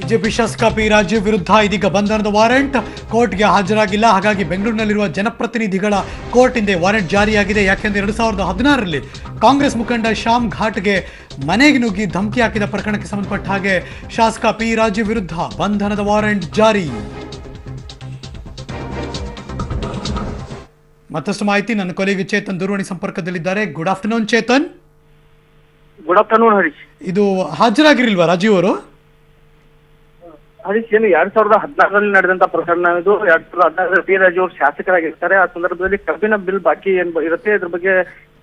BJP ಶಾಸಕ P Rajiv ವಿರುದ್ಧ ಇದೀಗ ಬಂಧನದ ವಾರೆಂಟ್. ಕೋರ್ಟ್ಗೆ ಹಾಜರಾಗಿಲ್ಲ, ಹಾಗಾಗಿ ಬೆಂಗಳೂರಿನಲ್ಲಿರುವ ಜನಪ್ರತಿನಿಧಿಗಳ ಕೋರ್ಟಿಂದ ವಾರೆಂಟ್ ಜಾರಿಯಾಗಿದೆ. ಯಾಕೆಂದರೆ 2016ರಲ್ಲಿ ಕಾಂಗ್ರೆಸ್ ಮುಖಂಡ ಶ್ಯಾಮ್ ಘಾಟ್ಗೆ ಮನೆಗೆ ನುಗ್ಗಿ ಧಮಕಿ ಹಾಕಿದ ಪ್ರಕರಣಕ್ಕೆ ಸಂಬಂಧಪಟ್ಟ ಹಾಗೆ ಶಾಸಕ ಪಿ ರಾಜೀವ್ ವಿರುದ್ಧ ಬಂಧನದ ವಾರೆಂಟ್ ಜಾರಿ. ಮತ್ತಷ್ಟು ಮಾಹಿತಿ ನನ್ನ ಕೊಲೆಗೆ ಚೇತನ್ ದೂರವಾಣಿ ಸಂಪರ್ಕದಲ್ಲಿದ್ದಾರೆ. Good afternoon Chetan. Good afternoon Harish. ಇದು ಹಾಜರಾಗಿರಲಿಲ್ವಾ ರಾಜೀವ್ ಅವರು? ಹರೀಶ್, ಏನು 2016ರಲ್ಲಿ ನಡೆದಂತ ಪ್ರಕರಣ ಇದು. 2016 ಪಿ ರಾಜು ಅವರು ಶಾಸಕರಾಗಿರ್ತಾರೆ. ಆ ಸಂದರ್ಭದಲ್ಲಿ ಕಬ್ಬಿನ ಬಿಲ್ ಬಾಕಿ ಏನ್ ಇರುತ್ತೆ ಇದ್ರ ಬಗ್ಗೆ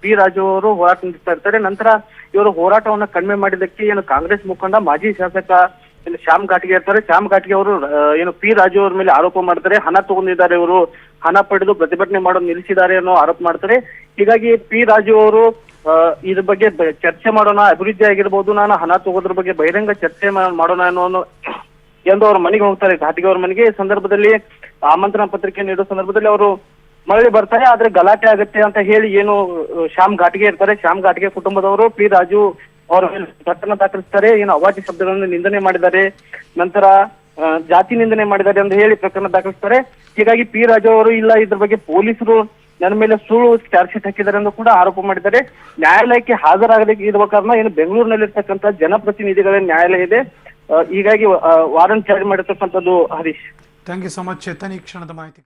ಪಿ ರಾಜು ಅವರು ಹೋರಾಟ ನಡೆಸ್ತಾ ಇರ್ತಾರೆ. ನಂತರ ಇವರು ಹೋರಾಟವನ್ನ ಕಡಿಮೆ ಮಾಡಿದ್ದಕ್ಕೆ ಏನು ಕಾಂಗ್ರೆಸ್ ಮುಖಂಡ ಮಾಜಿ ಶಾಸಕ ಏನು ಶ್ಯಾಮ್ ಘಾಟ್ಗೆ ಇರ್ತಾರೆ. ಶ್ಯಾಮ್ ಘಾಟ್ಗೆ ಅವರು ಏನು ಪಿ ರಾಜು ಅವ್ರ ಮೇಲೆ ಆರೋಪ ಮಾಡ್ತಾರೆ. ಹಣ ತಗೊಂಡಿದ್ದಾರೆ, ಇವರು ಹಣ ಪಡೆದು ಪ್ರತಿಭಟನೆ ಮಾಡೋದು ನಿಲ್ಲಿಸಿದ್ದಾರೆ ಅನ್ನೋ ಆರೋಪ ಮಾಡ್ತಾರೆ. ಹೀಗಾಗಿ ಪಿ ರಾಜು ಅವರು ಇದ್ರ ಬಗ್ಗೆ ಚರ್ಚೆ ಮಾಡೋಣ, ಅಭಿವೃದ್ಧಿ ಆಗಿರ್ಬೋದು, ನಾನು ಹಣ ತಗೋದ್ರ ಬಗ್ಗೆ ಬಹಿರಂಗ ಚರ್ಚೆ ಮಾಡೋಣ ಅನ್ನೋ ಎಂದು ಅವ್ರ ಮನೆಗೆ ಹೋಗ್ತಾರೆ, ಘಾಟಿಗೆ ಅವ್ರ ಮನೆಗೆ. ಈ ಸಂದರ್ಭದಲ್ಲಿ ಆಮಂತ್ರಣ ಪತ್ರಿಕೆ ನೀಡೋ ಸಂದರ್ಭದಲ್ಲಿ ಅವರು ಮರಳಿ ಬರ್ತಾರೆ. ಆದ್ರೆ ಗಲಾಟೆ ಆಗುತ್ತೆ ಅಂತ ಹೇಳಿ ಏನು ಶ್ಯಾಮ್ ಘಾಟಿಗೆ ಇರ್ತಾರೆ, ಶ್ಯಾಮ್ ಘಾಟಿಗೆ ಕುಟುಂಬದವರು ಪಿ ರಾಜು ಅವರ ಮೇಲೆ ಪ್ರಕರಣ ದಾಖಲಿಸ್ತಾರೆ. ಏನು ಅವಾಚ್ಯ ಶಬ್ದಗಳನ್ನು ನಿಂದನೆ ಮಾಡಿದ್ದಾರೆ, ನಂತರ ಜಾತಿ ನಿಂದನೆ ಮಾಡಿದ್ದಾರೆ ಅಂತ ಹೇಳಿ ಪ್ರಕರಣ ದಾಖಲಿಸ್ತಾರೆ. ಹೀಗಾಗಿ ಪಿ ರಾಜು ಅವರು ಇಲ್ಲ, ಇದ್ರ ಬಗ್ಗೆ ಪೊಲೀಸರು ನನ್ನ ಮೇಲೆ ಸುಳ್ಳು ಚಾರ್ಜ್ ಶೀಟ್ ಹಾಕಿದ್ದಾರೆ ಎಂದು ಕೂಡ ಆರೋಪ ಮಾಡಿದ್ದಾರೆ. ನ್ಯಾಯಾಲಯಕ್ಕೆ ಹಾಜರಾಗದೆ ಇರುವ ಕಾರಣ ಏನು ಬೆಂಗಳೂರಿನಲ್ಲಿರ್ತಕ್ಕಂಥ ಜನಪ್ರತಿನಿಧಿಗಳ ನ್ಯಾಯಾಲಯ ಇದೆ, ಹೀಗಾಗಿ ವಾರಂಟ್ ಜಾರಿ ಮಾಡಿರ್ತಕ್ಕಂಥದ್ದು. Harish, thank you so much Chetan ಈ ಕ್ಷಣದ ಮಾಹಿತಿ.